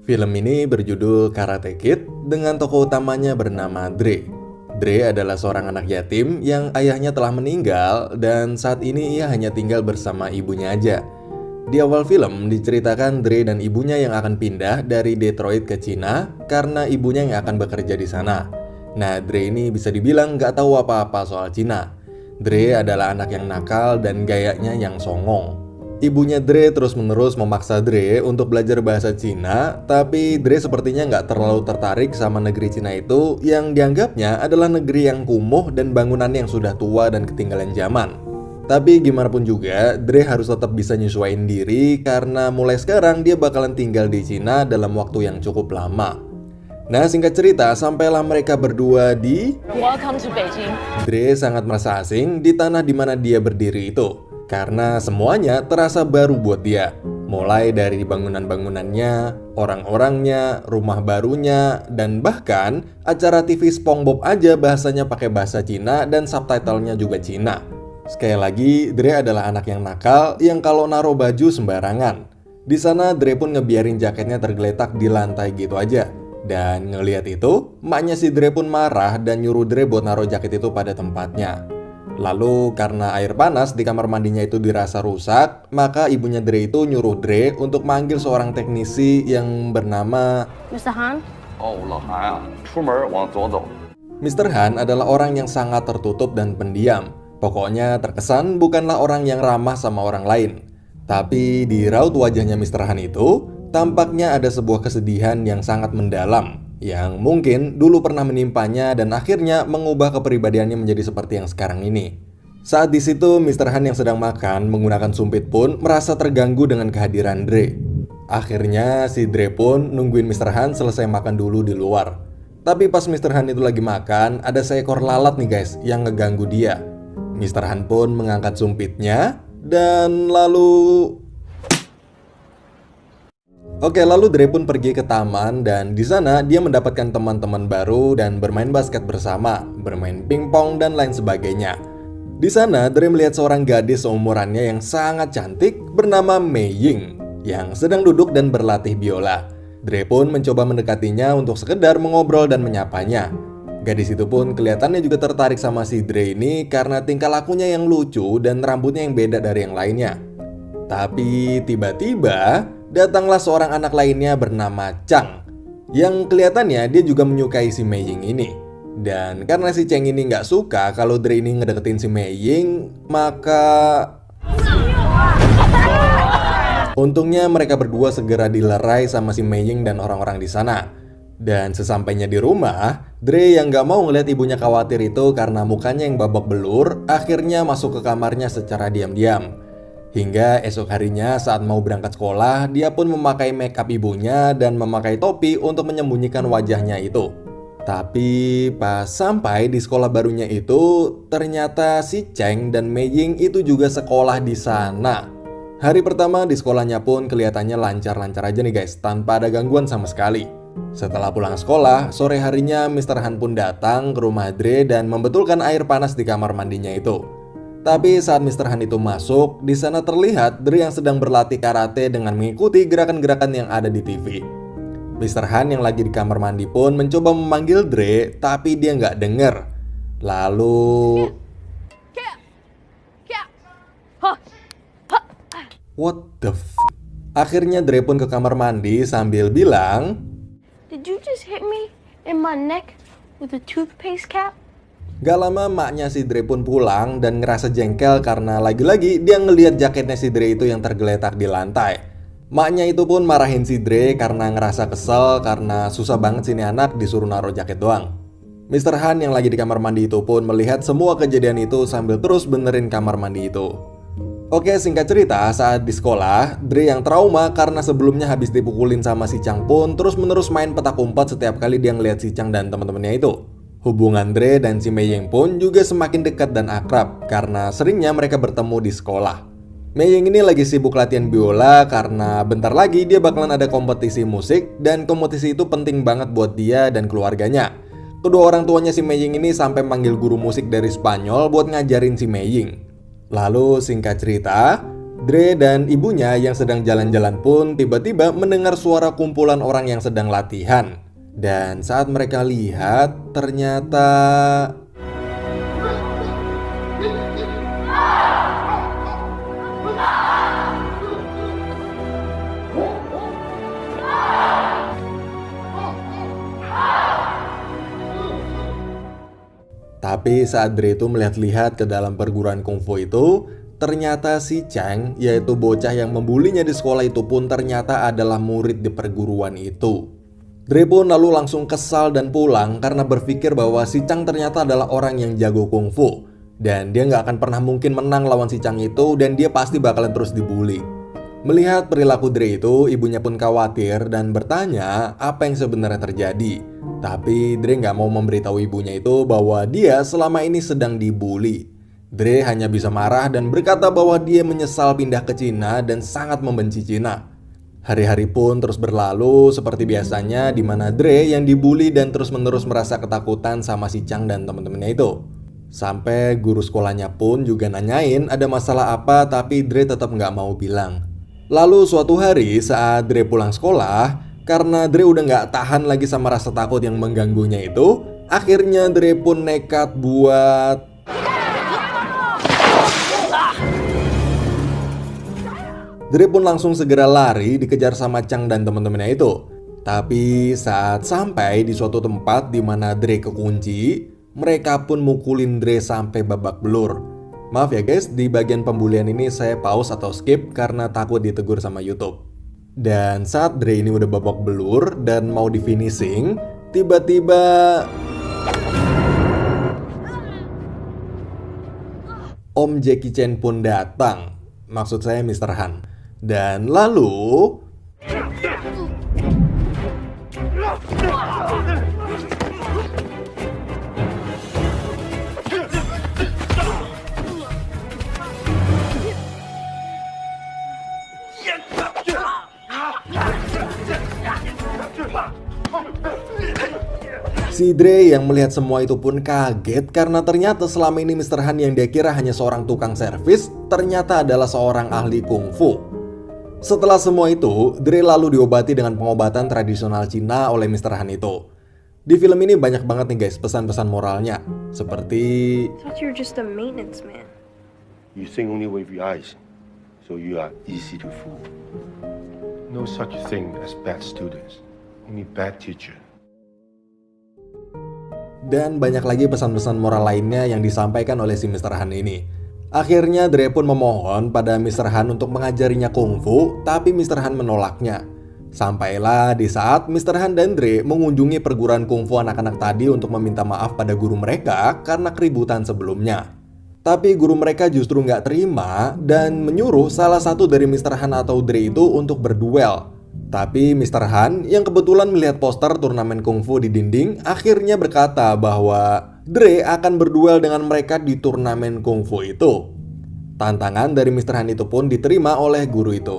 Film ini berjudul Karate Kid dengan tokoh utamanya bernama Dre. Dre adalah seorang anak yatim yang ayahnya telah meninggal dan saat ini ia hanya tinggal bersama ibunya aja. Di awal film diceritakan Dre dan ibunya yang akan pindah dari Detroit ke Cina karena ibunya yang akan bekerja di sana. Nah, Dre ini bisa dibilang nggak tahu apa-apa soal Cina. Dre adalah anak yang nakal dan gayanya yang songong. Ibunya Dre terus-menerus memaksa Dre untuk belajar bahasa Cina, tapi Dre sepertinya nggak terlalu tertarik sama negeri Cina itu yang dianggapnya adalah negeri yang kumuh dan bangunannya yang sudah tua dan ketinggalan zaman. Tapi gimana pun juga, Dre harus tetap bisa nyesuaiin diri karena mulai sekarang dia bakalan tinggal di Cina dalam waktu yang cukup lama. Nah, singkat cerita, sampailah mereka berdua di Welcome to Beijing. Dre sangat merasa asing di tanah di mana dia berdiri itu, karena semuanya terasa baru buat dia. Mulai dari bangunan-bangunannya, orang-orangnya, rumah barunya, dan bahkan acara TV SpongeBob aja bahasanya pakai bahasa Cina dan subtitlenya juga Cina. Sekali lagi, Dre adalah anak yang nakal yang kalau naruh baju sembarangan. Di sana Dre pun ngebiarin jaketnya tergeletak di lantai gitu aja. Dan ngelihat itu, maknya si Dre pun marah dan nyuruh Dre buat naruh jaket itu pada tempatnya. Lalu karena air panas di kamar mandinya itu dirasa rusak, maka ibunya Dre itu nyuruh Dre untuk manggil seorang teknisi yang bernama Mr. Han? 哦，老韩啊，出门往左走。 Mr. Han adalah orang yang sangat tertutup dan pendiam. Pokoknya terkesan bukanlah orang yang ramah sama orang lain. Tapi di raut wajahnya Mr. Han itu, tampaknya ada sebuah kesedihan yang sangat mendalam yang mungkin dulu pernah menimpanya dan akhirnya mengubah kepribadiannya menjadi seperti yang sekarang ini. Saat di situ, Mr. Han yang sedang makan menggunakan sumpit pun merasa terganggu dengan kehadiran Dre. Akhirnya si Dre pun nungguin Mr. Han selesai makan dulu di luar. Tapi pas Mr. Han itu lagi makan, ada seekor lalat nih guys yang ngeganggu dia. Mr. Han pun mengangkat sumpitnya dan lalu lalu Dre pun pergi ke taman dan di sana dia mendapatkan teman-teman baru dan bermain basket bersama, bermain pingpong dan lain sebagainya. Di sana Dre melihat seorang gadis seumurannya yang sangat cantik bernama Mei Ying yang sedang duduk dan berlatih biola. Dre pun mencoba mendekatinya untuk sekedar mengobrol dan menyapanya. Gadis itu pun kelihatannya juga tertarik sama si Dre ini karena tingkah lakunya yang lucu dan rambutnya yang beda dari yang lainnya. Tapi tiba-tiba datanglah seorang anak lainnya bernama Chang yang kelihatannya dia juga menyukai si Mei Ying ini. Dan karena si Chang ini nggak suka kalau Dre ini ngedeketin si Mei Ying, maka untungnya mereka berdua segera dilerai sama si Mei Ying dan orang-orang di sana. Dan sesampainya di rumah, Dre yang gak mau ngeliat ibunya khawatir itu karena mukanya yang babak belur, akhirnya masuk ke kamarnya secara diam-diam. Hingga esok harinya saat mau berangkat sekolah, dia pun memakai make up ibunya dan memakai topi untuk menyembunyikan wajahnya itu. Tapi pas sampai di sekolah barunya itu, ternyata si Cheng dan Mei Ying itu juga sekolah di sana. Hari pertama di sekolahnya pun kelihatannya lancar-lancar aja nih guys, tanpa ada gangguan sama sekali. Setelah pulang sekolah, sore harinya Mr. Han pun datang ke rumah Dre dan membetulkan air panas di kamar mandinya itu. Tapi saat Mr. Han itu masuk, di sana terlihat Dre yang sedang berlatih karate dengan mengikuti gerakan-gerakan yang ada di TV. Mr. Han yang lagi di kamar mandi pun mencoba memanggil Dre, tapi dia nggak denger. Lalu what the f? Akhirnya Dre pun ke kamar mandi sambil bilang, Did you just hit me in my neck with a toothpaste cap? gak lama maknya si Dre pun pulang dan ngerasa jengkel karena lagi-lagi dia ngelihat jaketnya si Dre itu yang tergeletak di lantai. Maknya itu pun marahin si Dre karena ngerasa kesel karena susah banget sini anak disuruh naruh jaket doang. Mr. Han yang lagi di kamar mandi itu pun melihat semua kejadian itu sambil terus benerin kamar mandi itu. Oke, singkat cerita, saat di sekolah, Dre yang trauma karena sebelumnya habis dipukulin sama si Chang pun terus-menerus main petak umpet setiap kali dia ngeliat si Chang dan teman-temannya itu. Hubungan Dre dan si Mei Ying pun juga semakin dekat dan akrab karena seringnya mereka bertemu di sekolah. Mei Ying ini lagi sibuk latihan biola karena bentar lagi dia bakalan ada kompetisi musik dan kompetisi itu penting banget buat dia dan keluarganya. Kedua orang tuanya si Mei Ying ini sampai manggil guru musik dari Spanyol buat ngajarin si Mei Ying. Lalu singkat cerita, Dre dan ibunya yang sedang jalan-jalan pun tiba-tiba mendengar suara kumpulan orang yang sedang latihan. Dan saat mereka lihat, ternyata tapi saat Dre itu melihat-lihat ke dalam perguruan kungfu itu, ternyata si Chang, yaitu bocah yang membulinya di sekolah itu pun ternyata adalah murid di perguruan itu. Dre pun lalu langsung kesal dan pulang karena berpikir bahwa si Chang ternyata adalah orang yang jago kungfu. Dan dia nggak akan pernah mungkin menang lawan si Chang itu dan dia pasti bakalan terus dibully. Melihat perilaku Dre itu, ibunya pun khawatir dan bertanya apa yang sebenarnya terjadi. Tapi Dre nggak mau memberitahu ibunya itu bahwa dia selama ini sedang dibully. Dre hanya bisa marah dan berkata bahwa dia menyesal pindah ke Cina dan sangat membenci Cina. Hari-hari pun terus berlalu seperti biasanya di mana Dre yang dibully dan terus-menerus merasa ketakutan sama si Chang dan teman-temannya itu. Sampai guru sekolahnya pun juga nanyain ada masalah apa tapi Dre tetap nggak mau bilang. Lalu suatu hari saat Dre pulang sekolah, karena Dre udah nggak tahan lagi sama rasa takut yang mengganggunya itu, akhirnya Dre pun nekat buat Dre pun langsung segera lari dikejar sama Chang dan teman-temannya itu. Tapi saat sampai di suatu tempat di mana Dre kekunci, mereka pun mukulin Dre sampai babak belur. Maaf ya guys, di bagian pembulian ini saya pause atau skip karena takut ditegur sama YouTube. Dan saat Dre ini udah babak belur dan mau di finishing, tiba-tiba Om Jackie Chan pun datang. Maksud saya Mr. Han. Dan lalu si Dre yang melihat semua itu pun kaget karena ternyata selama ini Mr. Han yang dia kira hanya seorang tukang servis ternyata adalah seorang ahli kungfu. Setelah semua itu, Dre lalu diobati dengan pengobatan tradisional Cina oleh Mr. Han itu. Di film ini banyak banget nih guys pesan-pesan moralnya. Seperti I thought you were just a maintenance man. You think only with your eyes, so you are easy to fool. No such thing as bad students, only bad teacher. dan banyak lagi pesan-pesan moral lainnya yang disampaikan oleh si Mr. Han ini. Akhirnya Dre pun memohon pada Mr. Han untuk mengajarinya kungfu, tapi Mr. Han menolaknya. Sampailah di saat Mr. Han dan Dre mengunjungi perguruan kungfu anak-anak tadi untuk meminta maaf pada guru mereka karena keributan sebelumnya. Tapi guru mereka justru nggak terima dan menyuruh salah satu dari Mr. Han atau Dre itu untuk berduel. Tapi Mr. Han yang kebetulan melihat poster turnamen kungfu di dinding akhirnya berkata bahwa Dre akan berduel dengan mereka di turnamen kungfu itu. Tantangan dari Mr. Han itu pun diterima oleh guru itu.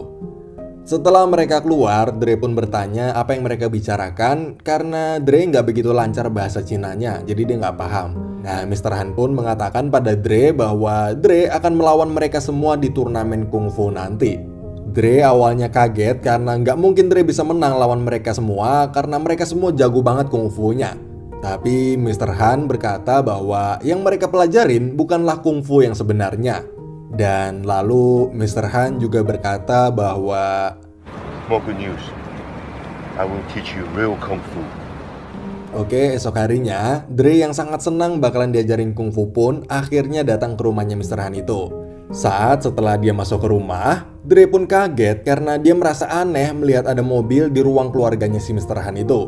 Setelah mereka keluar, Dre pun bertanya apa yang mereka bicarakan karena Dre nggak begitu lancar bahasa Cinanya, jadi dia nggak paham. Nah, Mr. Han pun mengatakan pada Dre bahwa Dre akan melawan mereka semua di turnamen kungfu nanti. Dre awalnya kaget karena nggak mungkin Dre bisa menang lawan mereka semua karena mereka semua jago banget kungfunya. Tapi Mr. Han berkata bahwa yang mereka pelajarin bukanlah kungfu yang sebenarnya. Dan lalu Mr. Han juga berkata bahwa More good news. I will teach you real kung fu. Oke, esok harinya Dre yang sangat senang bakalan diajarin kungfu pun akhirnya datang ke rumahnya Mr. Han itu. Setelah dia masuk ke rumah, Dre pun kaget karena dia merasa aneh melihat ada mobil di ruang keluarganya si Mr. Han itu.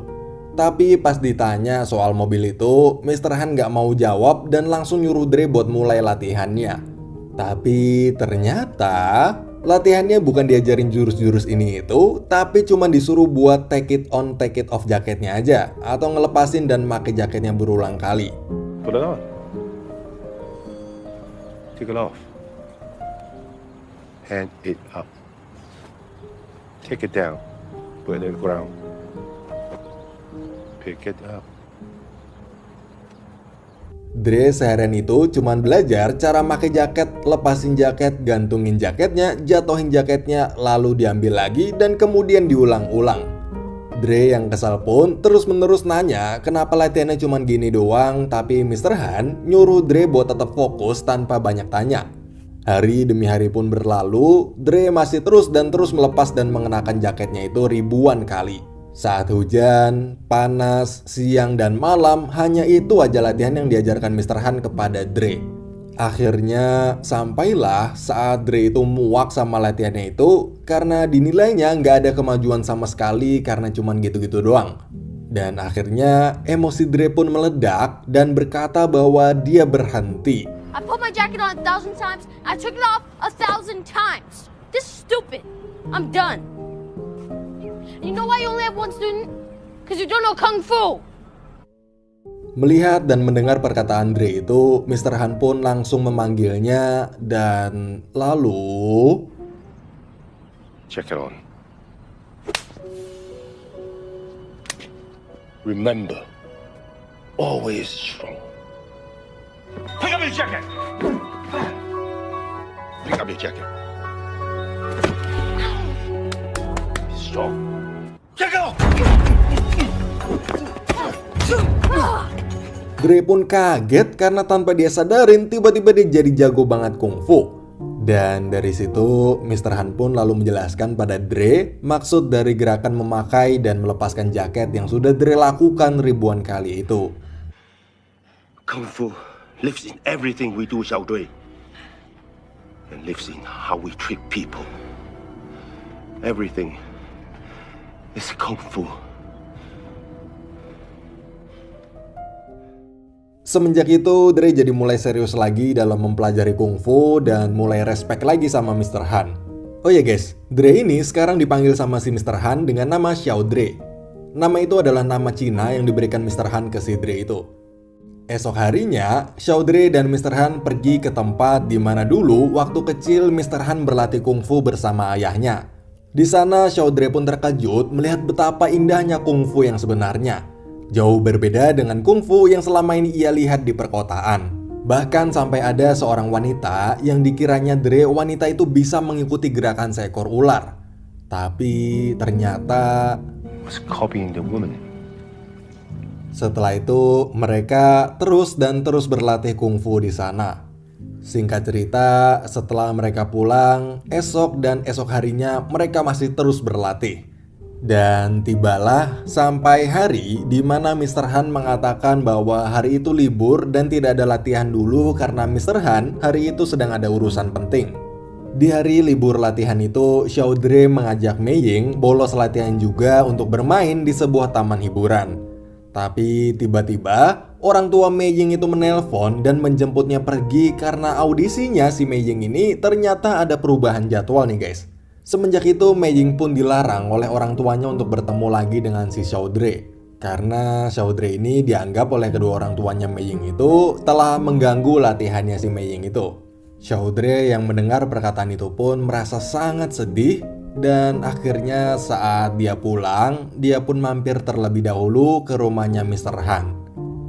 Tapi pas ditanya soal mobil itu, Mr. Han gak mau jawab dan langsung nyuruh Dre buat mulai latihannya. Tapi ternyata latihannya bukan diajarin jurus-jurus ini itu, tapi cuma disuruh buat take it on, take it off jaketnya aja, atau ngelepasin dan pakai jaketnya berulang kali. Put it on. Take it off. Hand it up. Take it down. Put it on the ground. Pick it up. Dre seharian itu cuman belajar cara pakai jaket, lepasin jaket, gantungin jaketnya, jatohin jaketnya, lalu diambil lagi dan kemudian diulang-ulang. Dre yang kesal pun terus-menerus nanya kenapa latihannya cuman gini doang, tapi Mr. Han nyuruh Dre buat tetap fokus tanpa banyak tanya. Hari demi hari pun berlalu, Dre masih terus melepas dan mengenakan jaketnya itu ribuan kali. Saat hujan, panas, siang, dan malam, hanya itu aja latihan yang diajarkan Mr. Han kepada Dre. Akhirnya sampailah saat Dre itu muak sama latihannya itu karena dinilainya nggak ada kemajuan sama sekali karena cuman gitu-gitu doang. Dan akhirnya emosi Dre pun meledak dan berkata bahwa dia berhenti. I put my jacket on 1,000 times. I took it off 1,000 times. This is stupid. I'm done. You know why you only have one student? Because you don't know Kung Fu. Melihat dan mendengar perkataan Dre itu, Mr. Han pun langsung memanggilnya dan lalu... Check it on. Remember, always strong. Pick up your jacket! Pick up your jacket. Strong. Check it on! Dre pun kaget karena tanpa dia sadarin tiba-tiba dia jadi jago banget kungfu. Dan dari situ Mr. Han pun lalu menjelaskan pada Dre maksud dari gerakan memakai dan melepaskan jaket yang sudah Dre lakukan ribuan kali itu. Kung Fu lives in everything we do, Xiao Dui. And lives in how we treat people. Everything is Kung Fu. Semenjak itu, Dre jadi mulai serius lagi dalam mempelajari kungfu dan mulai respect lagi sama Mr. Han. Oh ya guys, Dre ini sekarang dipanggil sama si Mr. Han dengan nama Xiao Dre. Nama itu adalah nama Cina yang diberikan Mr. Han ke si Dre itu. Esok harinya, Xiao Dre dan Mr. Han pergi ke tempat di mana dulu waktu kecil Mr. Han berlatih kungfu bersama ayahnya. Di sana, Xiao Dre pun terkejut melihat betapa indahnya kungfu yang sebenarnya. Jauh berbeda dengan kungfu yang selama ini ia lihat di perkotaan. Bahkan sampai ada seorang wanita yang dikiranya Dre wanita itu bisa mengikuti gerakan seekor ular. Tapi ternyata Was copying the woman. setelah itu mereka terus berlatih kungfu di sana. Singkat cerita, setelah mereka pulang, esok harinya mereka masih terus berlatih. Dan tibalah sampai hari di mana Mr. Han mengatakan bahwa hari itu libur dan tidak ada latihan dulu karena Mr. Han hari itu sedang ada urusan penting. Di hari libur latihan itu, Xiao Dre mengajak Mei Ying bolos latihan juga untuk bermain di sebuah taman hiburan. Tapi tiba-tiba orang tua Mei Ying itu menelpon dan menjemputnya pergi karena audisinya si Mei Ying ini ternyata ada perubahan jadwal nih guys. Semenjak itu Mei Ying pun dilarang oleh orang tuanya untuk bertemu lagi dengan si Xiao Dre. Karena Xiao Dre ini dianggap oleh kedua orang tuanya Mei Ying itu telah mengganggu latihannya si Mei Ying itu. Xiao Dre yang mendengar perkataan itu pun merasa sangat sedih. Dan akhirnya saat dia pulang, dia pun mampir terlebih dahulu ke rumahnya Mr. Han.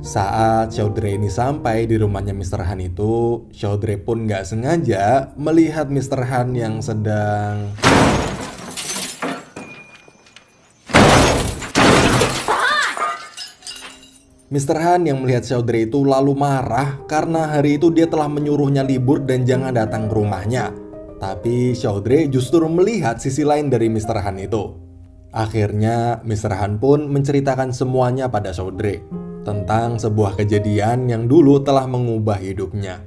Saat Xiao Dre ini sampai di rumahnya Mr. Han itu, Xiao Dre pun gak sengaja melihat Mr. Han yang sedang... Mr. Han yang melihat Xiao Dre itu lalu marah karena hari itu dia telah menyuruhnya libur dan jangan datang ke rumahnya. Tapi Xiao Dre justru melihat sisi lain dari Mr. Han itu. Akhirnya Mr. Han pun menceritakan semuanya pada Xiao Dre tentang sebuah kejadian yang dulu telah mengubah hidupnya.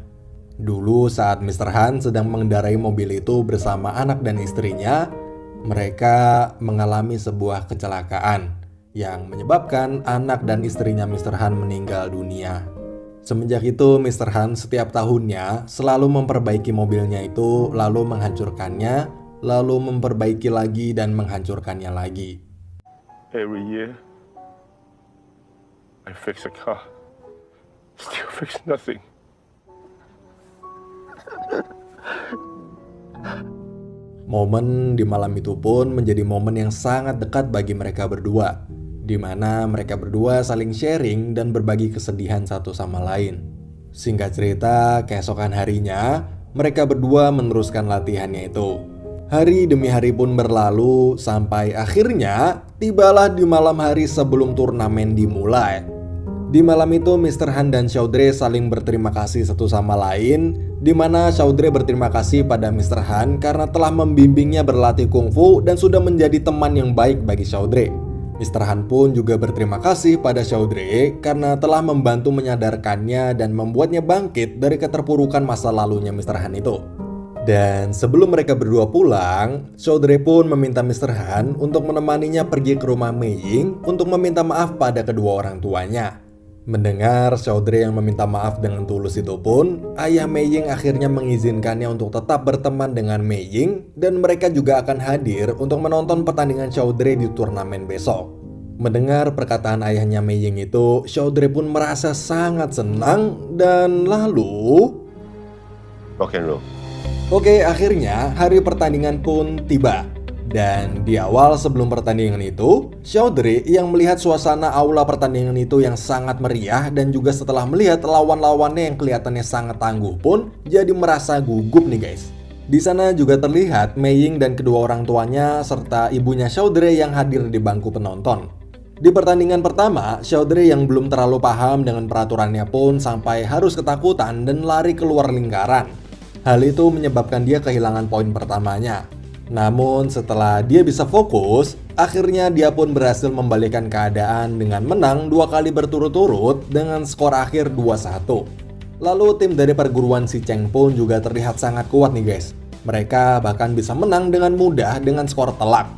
Dulu saat Mr. Han sedang mengendarai mobil itu bersama anak dan istrinya, mereka mengalami sebuah kecelakaan yang menyebabkan anak dan istrinya Mr. Han meninggal dunia. Semenjak itu Mr. Han setiap tahunnya selalu memperbaiki mobilnya itu, lalu menghancurkannya, lalu memperbaiki lagi dan menghancurkannya lagi. Every year, I fix a car. Still fix nothing. Momen di malam itu pun menjadi momen yang sangat dekat bagi mereka berdua, di mana mereka berdua saling sharing dan berbagi kesedihan satu sama lain. Singkat cerita, keesokan harinya, mereka berdua meneruskan latihannya itu. Hari demi hari pun berlalu, sampai akhirnya tibalah di malam hari sebelum turnamen dimulai. Di malam itu, Mr. Han dan Chaudhry saling berterima kasih satu sama lain, di mana Chaudhry berterima kasih pada Mr. Han karena telah membimbingnya berlatih kungfu dan sudah menjadi teman yang baik bagi Chaudhry. Mr. Han pun juga berterima kasih pada Chaudhry karena telah membantu menyadarkannya dan membuatnya bangkit dari keterpurukan masa lalunya Mr. Han itu. Dan sebelum mereka berdua pulang, Chaudhry pun meminta Mr. Han untuk menemaninya pergi ke rumah Mei Ying untuk meminta maaf pada kedua orang tuanya. Mendengar Chaudhry yang meminta maaf dengan tulus itu pun, ayah Mei Ying akhirnya mengizinkannya untuk tetap berteman dengan Mei Ying dan mereka juga akan hadir untuk menonton pertandingan Chaudhry di turnamen besok. Mendengar perkataan ayahnya Mei Ying itu, Chaudhry pun merasa sangat senang dan lalu... Rock and roll. Oke, akhirnya hari pertandingan pun tiba. Dan di awal sebelum pertandingan itu, Chaudhry yang melihat suasana aula pertandingan itu yang sangat meriah dan juga setelah melihat lawan-lawannya yang kelihatannya sangat tangguh pun jadi merasa gugup nih guys. Di sana juga terlihat Mei Ying dan kedua orang tuanya serta ibunya Chaudhry yang hadir di bangku penonton. Di pertandingan pertama, Chaudhry yang belum terlalu paham dengan peraturannya pun sampai harus ketakutan dan lari keluar lingkaran. Hal itu menyebabkan dia kehilangan poin pertamanya. Namun setelah dia bisa fokus, akhirnya dia pun berhasil membalikkan keadaan dengan menang 2 kali berturut-turut dengan skor akhir 2-1. Lalu tim dari perguruan Si Cheng pun juga terlihat sangat kuat nih guys. Mereka bahkan bisa menang dengan mudah dengan skor telak.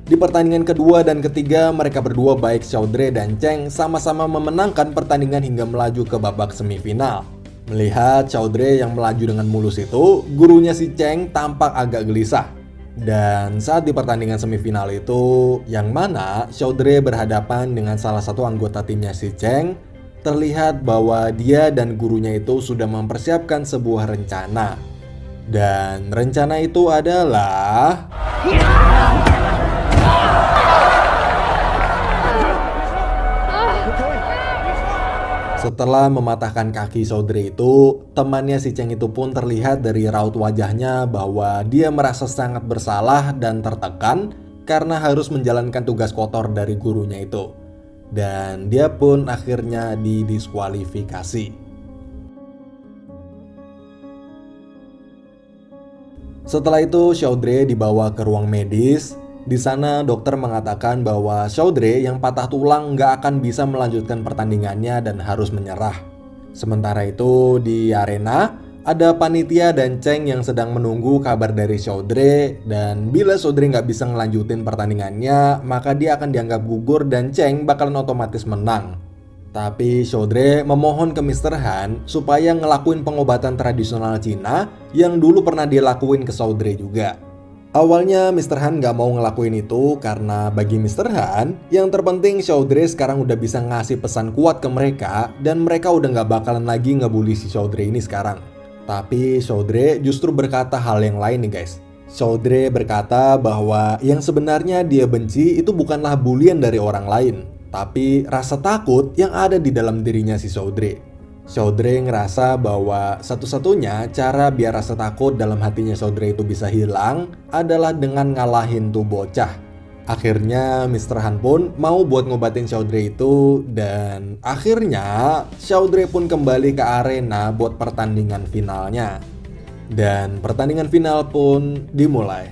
Di pertandingan kedua dan ketiga, mereka berdua baik Chaudhry dan Cheng sama-sama memenangkan pertandingan hingga melaju ke babak semifinal. Melihat Chaudhry yang melaju dengan mulus itu, gurunya Si Cheng tampak agak gelisah. Dan saat di pertandingan semifinal itu, yang mana Chaudhry berhadapan dengan salah satu anggota timnya Si Cheng, terlihat bahwa dia dan gurunya itu sudah mempersiapkan sebuah rencana. Dan rencana itu adalah... Setelah mematahkan kaki Chaudhry itu, temannya Si Cheng itu pun terlihat dari raut wajahnya bahwa dia merasa sangat bersalah dan tertekan karena harus menjalankan tugas kotor dari gurunya itu. Dan dia pun akhirnya didiskualifikasi. Setelah itu Chaudhry dibawa ke ruang medis. Di sana dokter mengatakan bahwa Chaudhry yang patah tulang nggak akan bisa melanjutkan pertandingannya dan harus menyerah. Sementara itu di arena ada panitia dan Cheng yang sedang menunggu kabar dari Chaudhry, dan bila Chaudhry nggak bisa ngelanjutin pertandingannya maka dia akan dianggap gugur dan Cheng bakalan otomatis menang. Tapi Chaudhry memohon ke Mr. Han supaya ngelakuin pengobatan tradisional Cina yang dulu pernah dilakuin ke Chaudhry juga. Awalnya Mr. Han gak mau ngelakuin itu karena bagi Mr. Han, yang terpenting Chaudhry sekarang udah bisa ngasih pesan kuat ke mereka dan mereka udah gak bakalan lagi ngebully si Chaudhry ini sekarang. Tapi Chaudhry justru berkata hal yang lain nih guys. Chaudhry berkata bahwa yang sebenarnya dia benci itu bukanlah bulian dari orang lain, tapi rasa takut yang ada di dalam dirinya si Chaudhry. Chaudhry ngerasa bahwa satu-satunya cara biar rasa takut dalam hatinya Chaudhry itu bisa hilang adalah dengan ngalahin tuh bocah. Akhirnya Mr. Han pun mau buat ngobatin Chaudhry itu, dan akhirnya Chaudhry pun kembali ke arena buat pertandingan finalnya. Dan pertandingan final pun dimulai.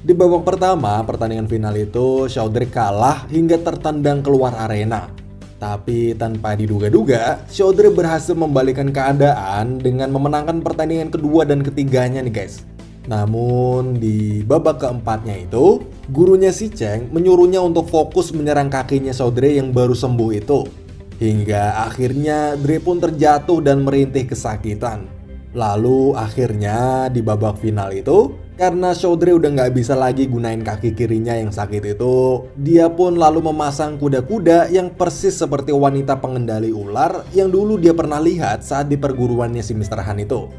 Di babak pertama pertandingan final itu Chaudhry kalah hingga tertendang keluar arena. Tapi tanpa diduga-duga, Chaudhry berhasil membalikkan keadaan dengan memenangkan pertandingan kedua dan ketiganya nih guys. Namun di babak keempatnya itu, gurunya Si Cheng menyuruhnya untuk fokus menyerang kakinya Chaudhry yang baru sembuh itu. Hingga akhirnya Dre pun terjatuh dan merintih kesakitan. Lalu akhirnya di babak final itu, karena Chaudhry udah gak bisa lagi gunain kaki kirinya yang sakit itu, dia pun lalu memasang kuda-kuda yang persis seperti wanita pengendali ular yang dulu dia pernah lihat saat di perguruannya si Mr. Han itu.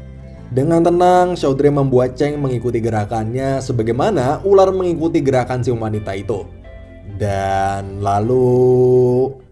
Dengan tenang, Chaudhry membuat Cheng mengikuti gerakannya sebagaimana ular mengikuti gerakan si wanita itu. Dan lalu...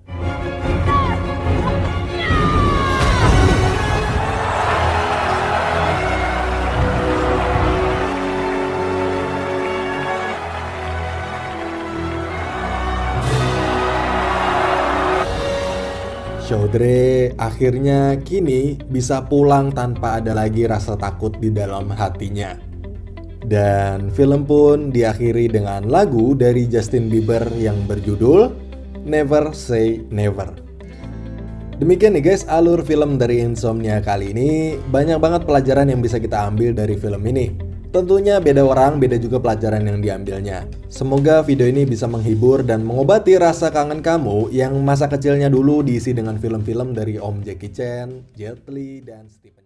Chaudhry akhirnya kini bisa pulang tanpa ada lagi rasa takut di dalam hatinya. Dan film pun diakhiri dengan lagu dari Justin Bieber yang berjudul Never Say Never. Demikian nih guys alur film dari Insomnia kali ini. Banyak banget pelajaran yang bisa kita ambil dari film ini. Tentunya beda orang, beda juga pelajaran yang diambilnya. Semoga video ini bisa menghibur dan mengobati rasa kangen kamu yang masa kecilnya dulu diisi dengan film-film dari Om Jackie Chan, Jet Li, dan Stephen